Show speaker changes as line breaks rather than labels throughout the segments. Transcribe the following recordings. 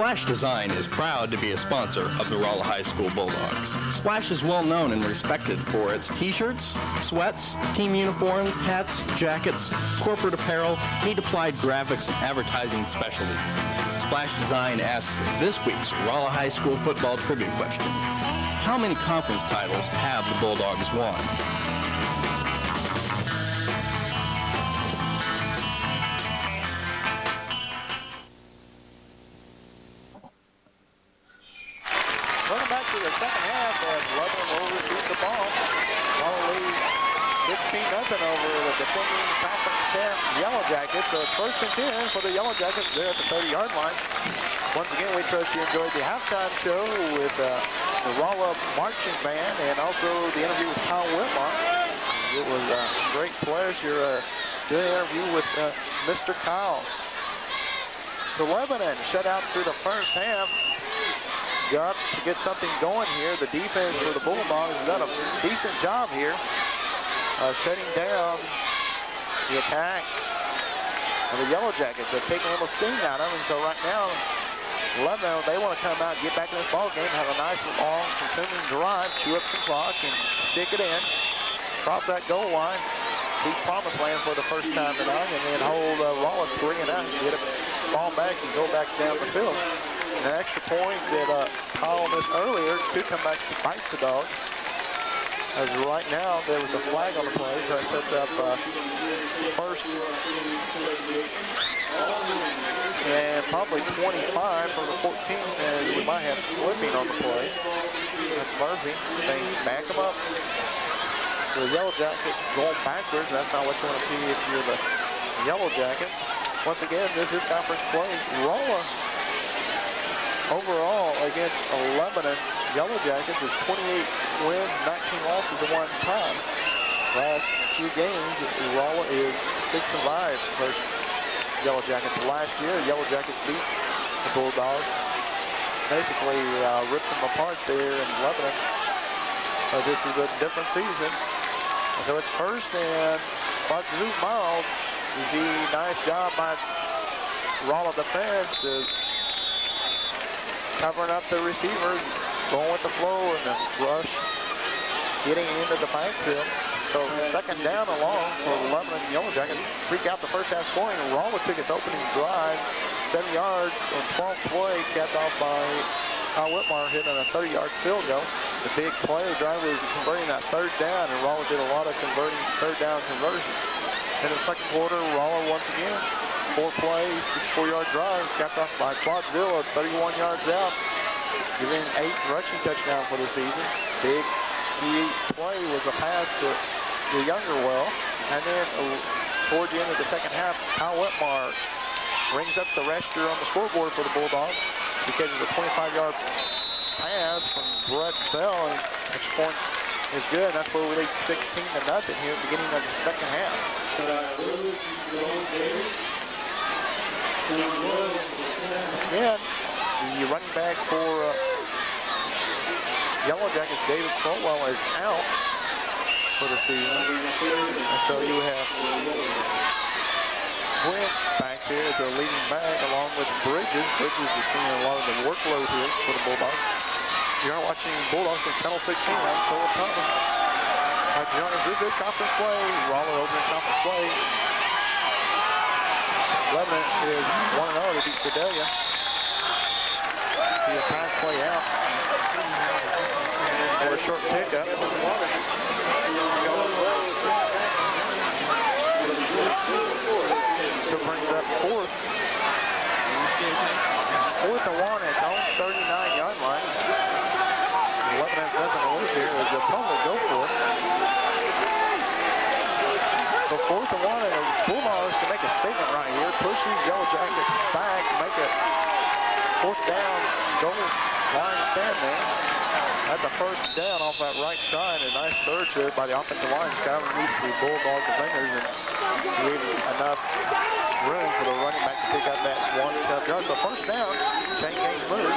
Splash Design is proud to be a sponsor of the Rolla High School Bulldogs. Splash is well known and respected for its t-shirts, sweats, team uniforms, hats, jackets, corporate apparel, need-applied graphics, and advertising specialties. Splash Design asks this week's Rolla High School football trivia question. How many conference titles have the Bulldogs won?
Going back to the second half as Lebanon will receive the ball. Rolla leads 16-0 over the defending conference champ Yellow Jackets. So it's 1st and 10 for the Yellow Jackets there at the 30-yard line. Once again, we trust you enjoyed the halftime show with the Rolla marching band and also the interview with Kyle Whitmore. It was a great pleasure doing an interview with Mr. Kyle. So Lebanon shut out through the first half. Got to get something going here. The defense for the Bulldogs has done a decent job here, shutting down the attack of the Yellow Jackets. They're taking a little sting out of them. So right now, Lebanon, they want to come out, get back in this ball game, have a nice long consuming drive, chew up some clock, and stick it in, cross that goal line, see promised land for the first time tonight, and then hold Rolla 3-0, get it ball back and go back down the field. And an extra point that Kyle missed earlier could come back to bite the dog. As right now, there was a flag on the play, so it sets up first and probably 25 for the 14, and we might have flipping on the play. That's Murphy saying back them up. The Yellow Jackets going backwards. That's not what you want to see if you're the Yellow Jackets. Once again, this is conference play. Rolla overall against Lebanon Yellow Jackets is 28 wins, 19 losses, and 1 tie. Last few games, Rolla is 6-5 versus Yellow Jackets. Last year, Yellow Jackets beat the Bulldogs. Basically ripped them apart there in Lebanon. This is a different season. So it's 1st and Zoo Miles. You see, nice job by Rolla defense to covering up the receivers, going with the flow and the rush, getting into the backfield. So 2nd down and long for Lebanon Yellow Jackets. Freak out the first half scoring. Rolla took its opening drive, 7 yards on 12th play, capped off by Kyle Whitmore hitting a 30-yard field goal. The big play drive was converting that 3rd down, and Rolla did a lot of converting 3rd down conversion. In the 2nd quarter, Rolla once again, 4-play, 64-yard drive, capped off by Quadzilla, 31 yards out, giving 8 rushing touchdowns for the season. Big key play was a pass to the Youngerwell, and then towards the end of the 2nd half, Kyle Whitmore rings up the register on the scoreboard for the Bulldogs. He catches a 25-yard pass from Brett Bell, and next point is good. That's where we lead 16-0 here at the beginning of the 2nd half. Again, the running back for Yellow Jackets, David Crowell, is out for the season. And so you have Brent back there as a leading back along with Bridges. Bridges is seeing a lot of the workload here for the Bulldogs. You are watching Bulldogs in Channel 16. I'm Philip Thomas. This is conference play. Rolla opening conference play. Lebanon is 1-0 to beat Sedalia. See a pass play out. For a short pickup. So brings up 4th. 4th and 1 at its own 39-yard line. Lebanon has nothing to lose here. They'll probably go for it. So 4th and 1, and the Bulldogs can make a statement right here. Push these Yellow Jackets back, make a 4th down, goal line stand there. That's a 1st down off that right side. A nice surge there by the offensive line. It's got underneath the Bulldog defenders and leave enough room for the running back to pick up that 1 yard. So 1st down, chain gang move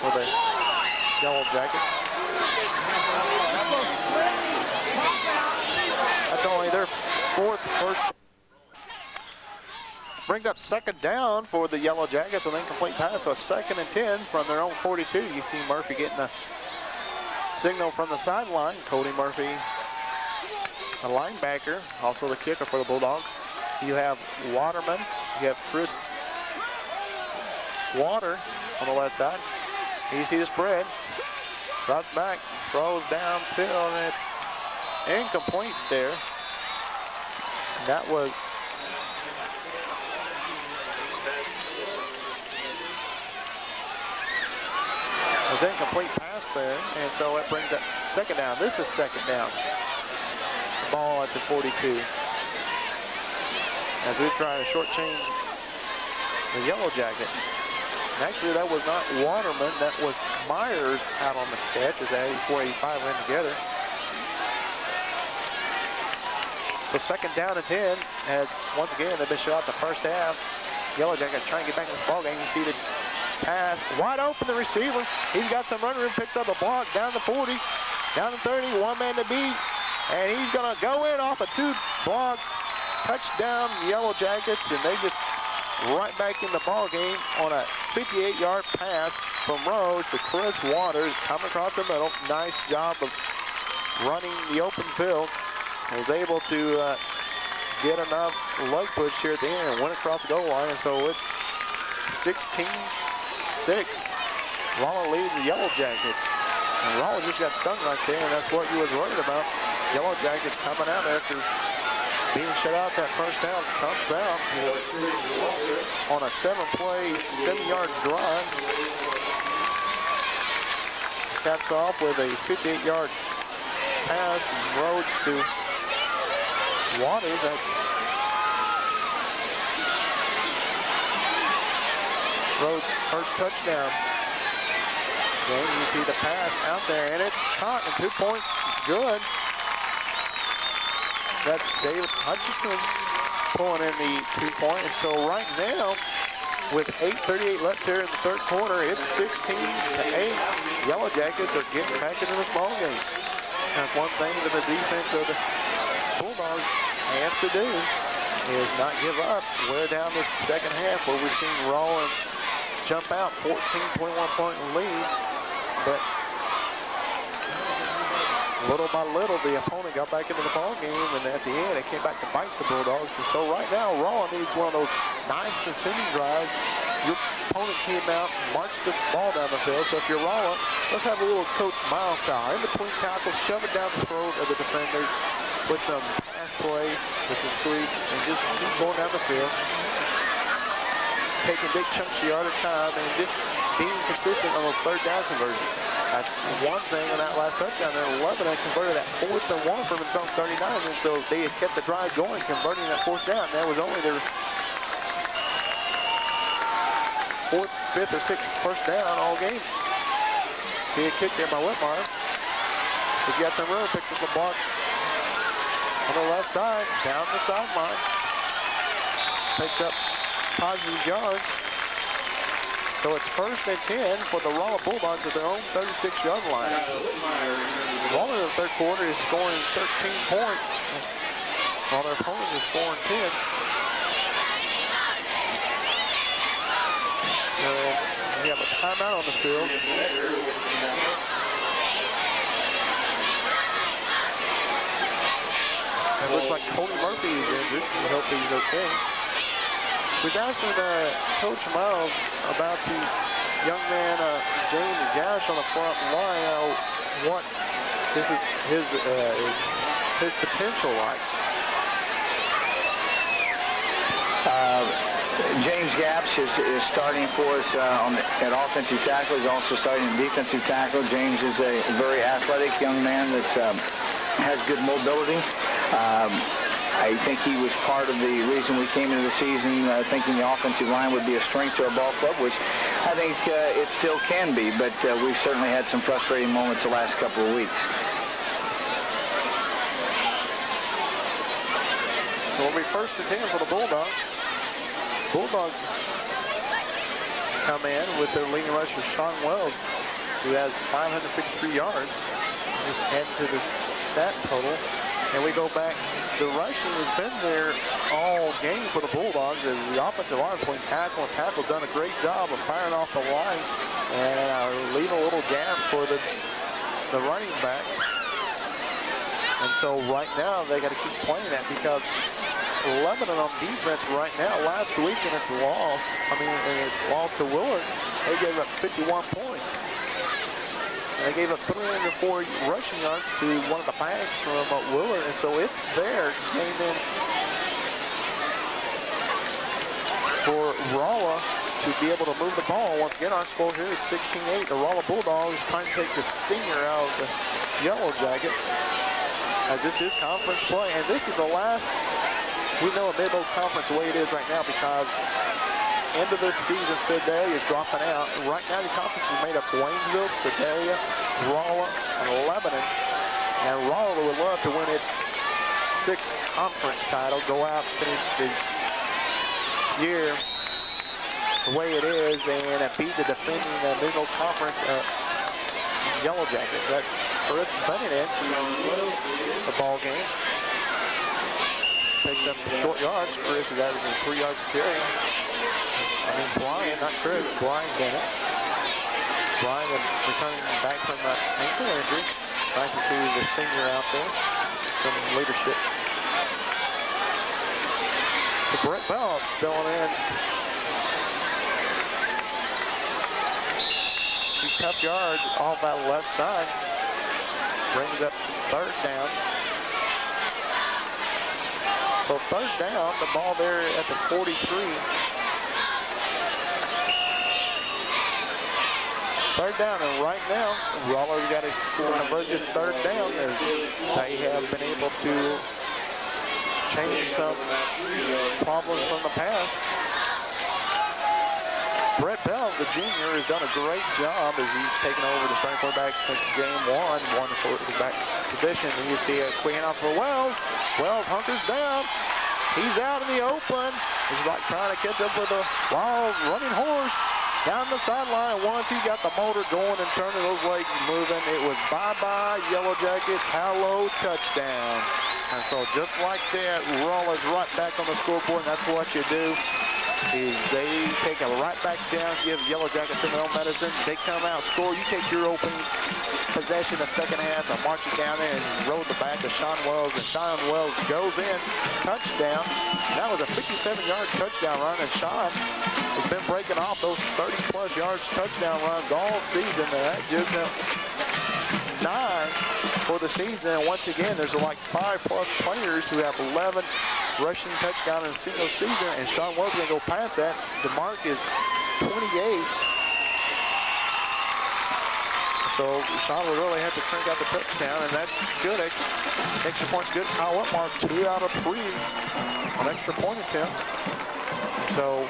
for the Yellow Jackets. That's only their 4th first. Brings up second down for the Yellow Jackets, an incomplete pass, so a 2nd and 10 from their own 42. You see Murphy getting a signal from the sideline. Cody Murphy, a linebacker, also the kicker for the Bulldogs. You have Waterman, you have Chris Water on the left side. And you see the spread. Drops back, throws downfield, and it's incomplete there. And that was incomplete pass there, and so it brings up second down. This is second down. Ball at the 42. As we try to shortchange the Yellow Jacket. And actually, that was not Waterman, that was Myers out on the catch as 84-85 ran together. So second down and 10, as once again they've been shut out the first half. Yellow Jackets trying to get back in this ball game. You see the pass, wide open, the receiver. He's got some run room, picks up a block down the 40, down the 30, one man to beat. And he's gonna go in off of 2 blocks. Touchdown, Yellow Jackets, and they just right back in the ball game on a 58-yard pass from Rose to Chris Waters, coming across the middle. Nice job of running the open field. And was able to get enough leg push here at the end and went across the goal line. And so it's 16-6. Rolla leads the Yellow Jackets. And Rolla just got stung right there, and that's what you was worried about. Yellow Jackets coming out after being shut out that first down, comes out on a 7-play, 7-yard drive. Caps off with a 58-yard pass from Rhodes to Waters. That's Rhodes' first touchdown. Then you see the pass out there, and it's caught, and 2 points, good. That's David Hutchinson pulling in the 2-point. And so right now, with 8:38 left here in the third quarter, it's 16-8. Yellow Jackets are getting back into this ball game. That's one thing that the defense of the Bulldogs have to do is not give up. We're down this second half where we've seen Rolla jump out 14, 21-point lead, but little by little, the opponent got back into the ball game, and at the end, it came back to bite the Bulldogs. And so right now, Rolla needs one of those nice consuming drives. Your opponent came out, marched the ball down the field. So if you're Rolla, let's have a little Coach Miles style. In between tackles, shove it down the throat of the defenders with some pass play, with some sweep, and just keep going down the field. Taking big chunks of yard at a time, and just being consistent on those third down conversions. That's one thing on that last touchdown there. Lebanon converted that 4th and 1 from its own 39, and so they had kept the drive going, converting that 4th down. That was only their 4th, 5th, or 6th first down all game. See a kick there by Whitmire. He's got some room, picks up the block on the left side, down the sideline. Picks up positive yard. So it's 1st and 10 for the Rolla Bulldogs at their own 36-yard line. Rolla in the third quarter is scoring 13 points, while their opponents are scoring 10. We have a timeout on the field. It looks like Cody Murphy is injured. We hope he's okay. Was asking Coach Miles about the young man, James Gash, on the front line. What this is his potential like?
James Gaps is starting for us at offensive tackle. He's also starting at defensive tackle. James is a very athletic young man that has good mobility. I think he was part of the reason we came into the season thinking the offensive line would be a strength to our ball club, which I think it still can be, but we've certainly had some frustrating moments the last couple of weeks.
So it'll be 1st and 10 for the Bulldogs. Bulldogs come in with their leading rusher, Sean Wells, who has 553 yards. Just add to the stat total. And we go back. The rushing has been there all game for the Bulldogs as the offensive line between tackle and tackle done a great job of firing off the line and leaving a little gap for the running back. And so right now they got to keep playing that because Lebanon on defense right now, last week in its loss, it's lost to Willard, they gave up 51 points. And they gave up 304 rushing yards to one of the backs from Willard, and so it's their game in for Rolla to be able to move the ball. Once again, our score here is 16-8. The Rolla Bulldogs trying to take the stinger out of the Yellow Jackets as this is conference play, and this is the last. We know a mid-low conference the way it is right now because end of this season, Sedalia is dropping out. Right now, the conference is made up of Waynesville, Sedalia, Rolla, and Lebanon. And Rolla would love to win its 6th conference title, go out and finish the year the way it is, and beat the defending mid-low conference Yellow Jackets. That's Chris Benedict, the ball game. Picks up short yards. Chris is averaging 3 yards a carry. Brian, not Chris, Brian Bennett. Brian returning back from the ankle injury. Nice to see the senior out there. Some leadership. So Brett Bell filling in. These tough yards off that left side. Brings up 3rd down. So 3rd down, the ball there at the 43. 3rd down, and right now, Rolla got to convert this 3rd down as they have been able to change some problems from the past. Brett Bell, the junior, has done a great job as he's taken over the starting quarterback since game 1, won the quarterback position. And you see a quick handoff for Wells. Wells hunkers down. He's out in the open. He's like trying to catch up with a wild running horse down the sideline. And once he got the motor going and turning those legs moving, it was bye-bye Yellow Jackets, hello, touchdown. And so just like that, Rolla's right back on the scoreboard, and that's what you do. Is they take it right back down, give Yellow Jackets their own medicine. They come out, score. You take your opening possession the second half and march it down there and roll the back of Sean Wells. And Sean Wells goes in, touchdown. That was a 57-yard touchdown run, and Sean has been breaking off those 30-plus yards touchdown runs all season. And that gives him 9 for the season. And once again, there's like 5-plus players who have 11 rushing touchdown in a single season, and Sean Wells going to go past that. The mark is 28. So Sean will really have to crank out the touchdown, and that's good. Extra point's good. Kyle Whitmark, 2 out of 3 on extra point attempt. So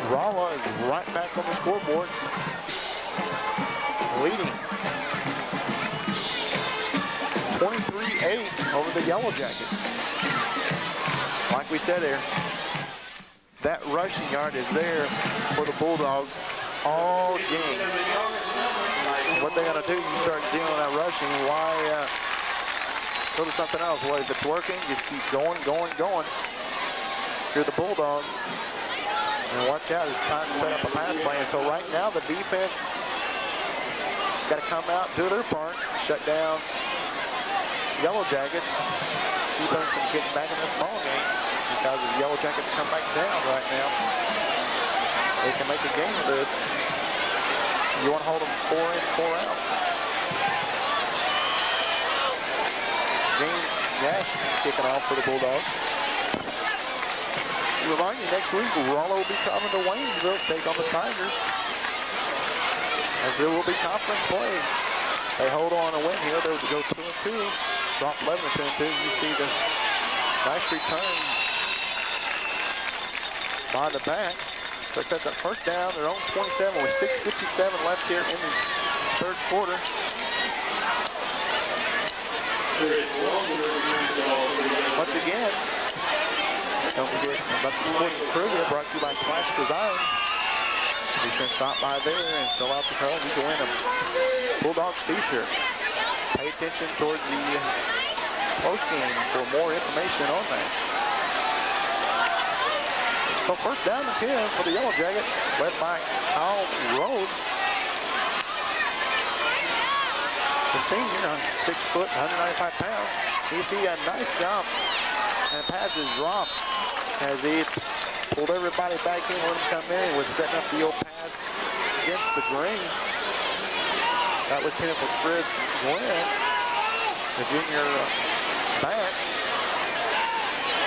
Rolla is right back on the scoreboard, leading 23-8 over the Yellow Jackets. Like we said there, that rushing yard is there for the Bulldogs all game. What they're going to do, you start dealing with that rushing, why go to something else? Well, if it's working, just keep going. If you're the Bulldogs, and watch out, it's time to set up a pass play. And so right now, the defense has got to come out, do their part, shut down Yellow Jackets, keep them from getting back in this ball game. Because if the Yellow Jackets come back down right now, they can make a game of this. You want to hold them 4 in, 4 out. James Nash kicking off for the Bulldogs. Remind you, next week, Rolla will be coming to Waynesville to take on the Tigers. As there will be conference play. They hold on and win here. They will go 2-2. Drop Lebanon 2-2. You see the nice return by the back. So it sets up 1st down, their own 27 with 6:57 left here in the 3rd quarter. Once again, don't forget about the sports trivia brought to you by Splash Designs. You can stop by there and fill out the card. You can win a Bulldogs t-shirt. Pay attention towards the postgame for more information on that. So first down and 10 for the Yellow Jackets, led by Kyle Rhodes. The senior, 6 foot, 195 pounds. You see a nice jump and passes dropped as he pulled everybody back in, let him come in, was setting up the old pass against the green. That was intended for Chris Glenn, the junior back.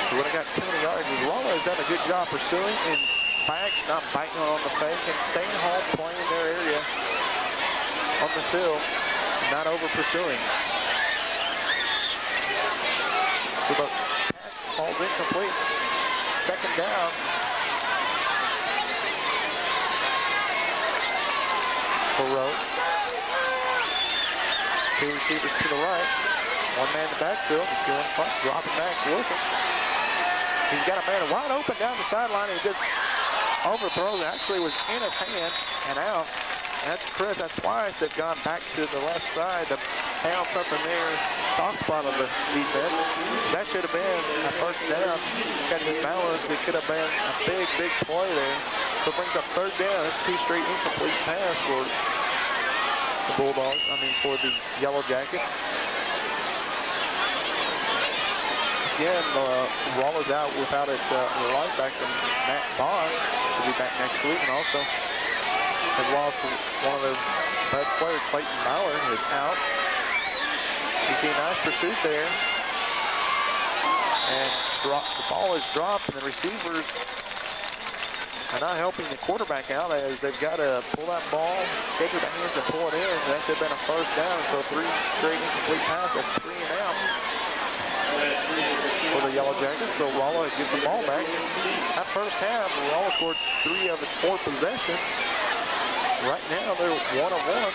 He would have got 2 yards. Rolla has done a good job pursuing, and backs not biting on the fake and staying home, playing their area on the field, not over pursuing. So the pass falls incomplete. Second down. For Rhodes. 2 receivers to the right. 1 man in the backfield. He's doing fun, dropping back, looking. He's got a man wide open down the sideline. He just overthrows. Actually was in his hand and out. That's Chris. That's twice they've gone back to the left side to pound something there. Soft spot of the defense. That should have been a first down. Got his balance. It could have been a big, big play there. So it brings up third down. That's 2 straight incomplete pass for the Bulldogs. For the Yellow Jackets. Again, Rolla's out without its linebacker, Matt Bond. He'll be back next week, and also has lost one of their best players, Clayton Bauer, is out. You see a nice pursuit there. And the ball is dropped, and the receivers are not helping the quarterback out as they've got to pull that ball, take it with the hands and pull it in. That should have been a first down, so 3 straight incomplete passes. That's 3 and out for the Yellow Jackets. So Rolla gets the ball back. That first half, Rolla scored 3 of its 4 possessions. Right now, they're 1 of 1.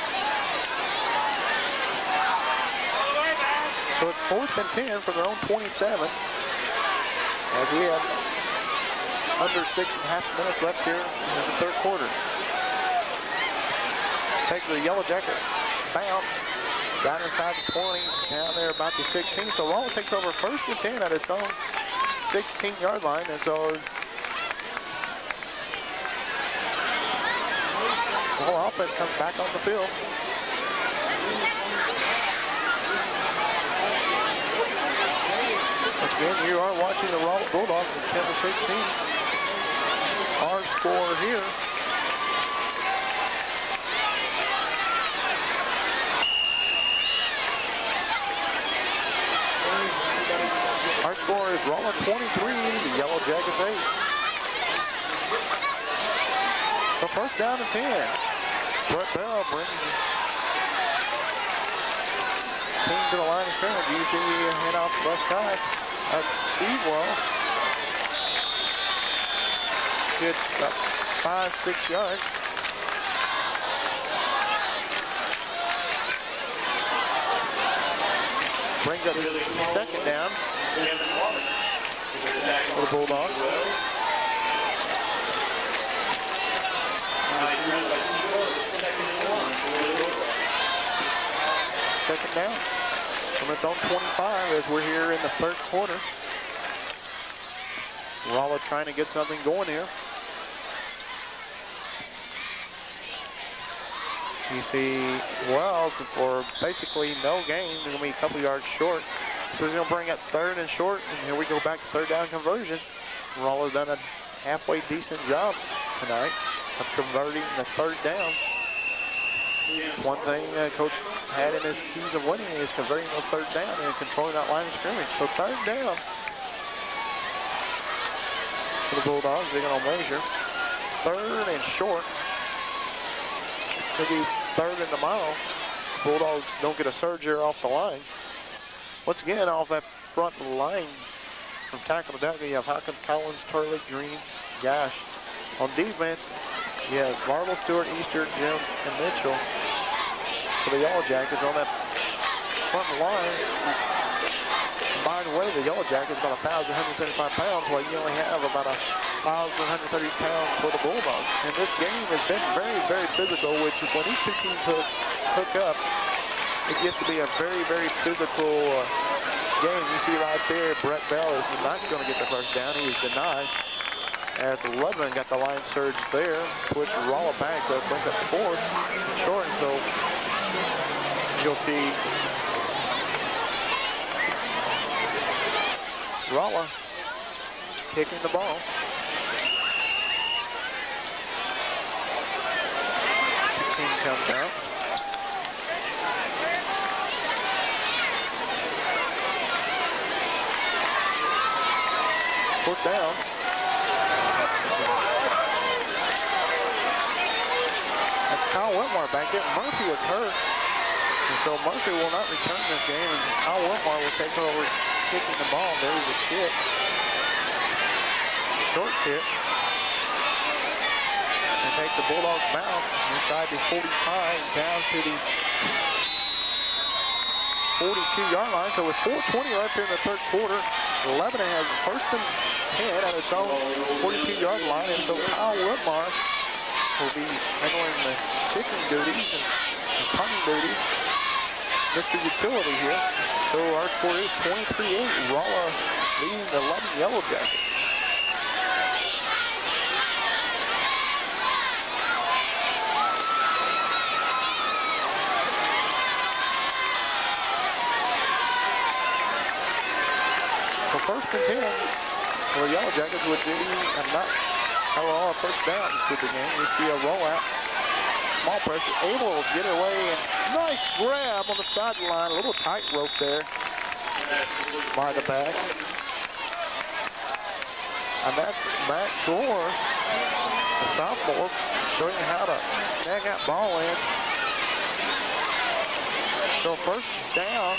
So it's 4th and 10 for their own 27. As we have under 6.5 minutes left here in the third quarter. Takes the Yellow Jacket bounce down inside the 20, down there about the 16. So Rolla takes over 1st and 10 at its own 16-yard line. And so the whole offense comes back on the field. Once again, you are watching the Rolla Bulldogs in 10-16. Our score here. Our score is Rolla 23, the Yellow Jackets 8. So first down and 10. Brett Bell brings the team to the line of scrimmage. You see head off the left side. That's Stevewell. Gets about 5-6 yards. Brings up second down for the Bulldogs. Second down from its own 25 as we're here in the third quarter. Rolla trying to get something going here. You see Wells for basically no gain. They're going to be a couple yards short. So he's going to bring up 3rd and short. And here we go back to 3rd down conversion. Rolla's done a halfway decent job tonight of converting the 3rd down. One thing Coach had in his keys of winning is converting those 3rd down and controlling that line of scrimmage. So 3rd down for the Bulldogs. They're going to measure 3rd and short. Could be 3rd and a mile. Bulldogs don't get a surge here off the line. Once again, off that front line from tackle to tackle, you have Hawkins, Collins, Turley, Green, Gash. On defense, you have Marble, Stewart, Easter, Jones, and Mitchell. For the Yellow Jackets on that front line. By the way, the Yellow Jackets about 1,175 pounds, while you only have about 1,130 pounds for the Bulldogs. And this game has been very, very physical, which when these two teams hook up, it gets to be a very, very physical game. You see right there, Brett Bell is not going to get the first down. He was denied. As Lebanon got the line surge there, push Rolla back, so it brings up 4th and short. And so you'll see Rolla kicking the ball. Team comes out. Foot down. That's Kyle Whitmore back there. Murphy was hurt. And so Murphy will not return this game. And Kyle Whitmore will take over kicking the ball. There's a kick. Short kick. And takes a Bulldog bounce inside the 45 down to the 42-yard line. So with 4:20 left here in the third quarter, Lebanon has first and 10 at its own 42-yard line. And so Kyle Whitmore will be handling the kicking duties and the punting duties. Mr. Utility here. So our score is 23-8. Rolla leading the Lebanon Yellow Jackets. So first and 10 for the Yellow Jackets would be not Rolla first downs with the game. We see a rollout. Small pressure, able to get away, and nice grab on the sideline. A little tightrope there by the back. And that's Matt Gore, a sophomore, showing you how to snag that ball in. So first down.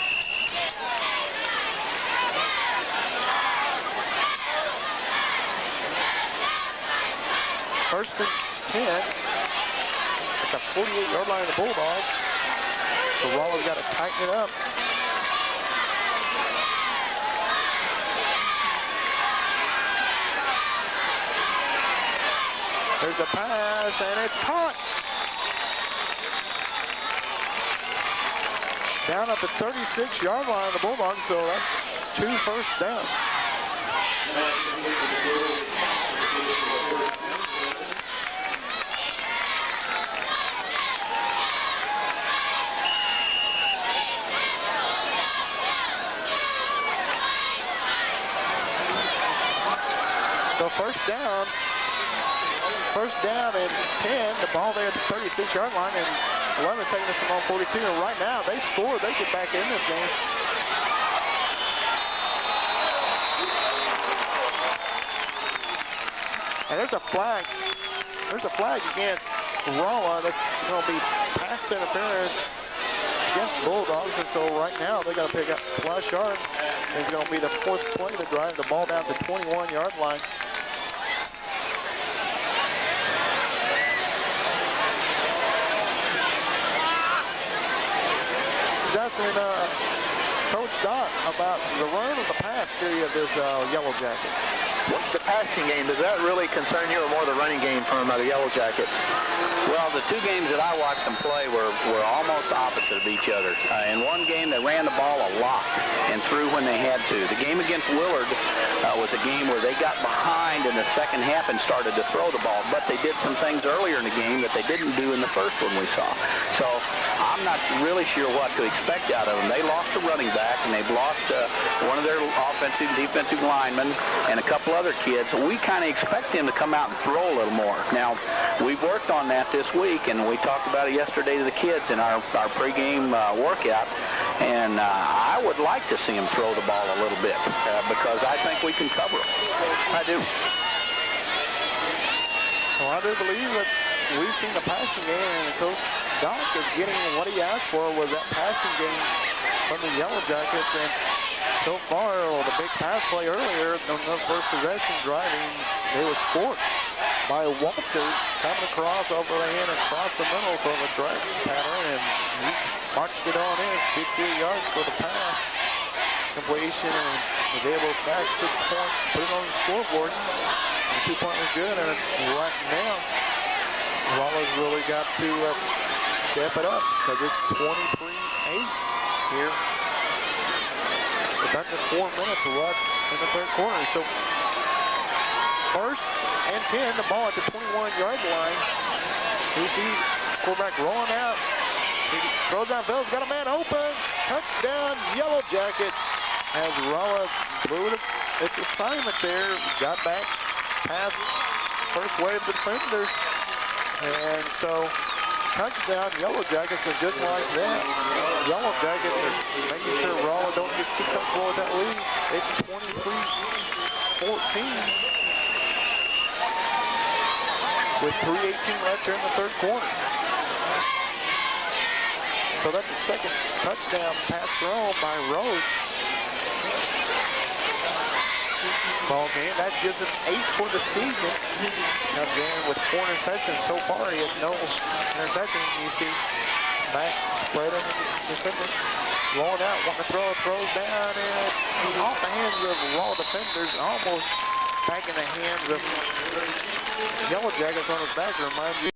First and 10. At the 48-yard line of the Bulldogs. So Rolla's got to tighten it up. There's a pass, and it's caught. Down at the 36-yard line of the Bulldogs, so that's 2 first downs. So first down and 10, the ball there at the 36-yard line, and 11's taking this from on 42, and right now they scored, they get back in this game. And there's a flag against Rolla. That's going to be pass interference against Bulldogs, and so right now they got to pick up last yard. It's going to be the 4th play to drive the ball down to the 21-yard line. Asking Coach Doc about the run of the pass theory of this Yellow Jacket.
What's the passing game? Does that really concern you, or more the running game from the Yellow Jackets?
Well, the 2 games that I watched them play were almost opposite of each other. In one game, they ran the ball a lot and threw when they had to. The game against Willard was a game where they got behind in the second half and started to throw the ball, but they did some things earlier in the game that they didn't do in the first one we saw. So I'm not really sure what to expect out of them. They lost a running back, and they've lost one of their offensive and defensive linemen and a couple other kids. We kind of expect them to come out and throw a little more. Now, we've worked on that this week, and we talked about it yesterday to the kids in our pregame workout, and I would like to see them throw the ball a little bit because I think we can cover them. I do.
Well, I do believe that we've seen the passing game, and Coach Doc is getting what he asked for was that passing game from the Yellow Jackets, and so far, the big pass play earlier on the first possession driving, they were scored by Walter coming across over the hand and across the middle, so the drag pattern, and he marched it on in, 58 yards for the pass completion, and was able to snag 6 points, put it on the scoreboard. The 2-point was good, and right now, Rolla's really got to step it up because it's 23-8 here. The under 4 minutes left in the third quarter. So first and 10, the ball at the 21-yard line. You see quarterback rolling out. He throws out Bell's got a man open. Touchdown, Yellow Jackets. As Rolla blew its assignment there. Got back past first wave of the defenders. And so touchdown, Yellow Jackets, and just like that, Yellow Jackets are making sure Rolla don't get too comfortable with that lead. It's 23-14 with 3:18 left here in the third quarter. So that's a second touchdown pass thrown by Rhodes. Ball game, that gives him 8 for the season. Comes in with 4 interceptions so far. He has no interceptions. You see back spreading the defenders, rolling out, wanting to throw, throws down, and it's off the hands of Raw defenders, almost back in the hands of Yellow Jackets on his back. Reminds you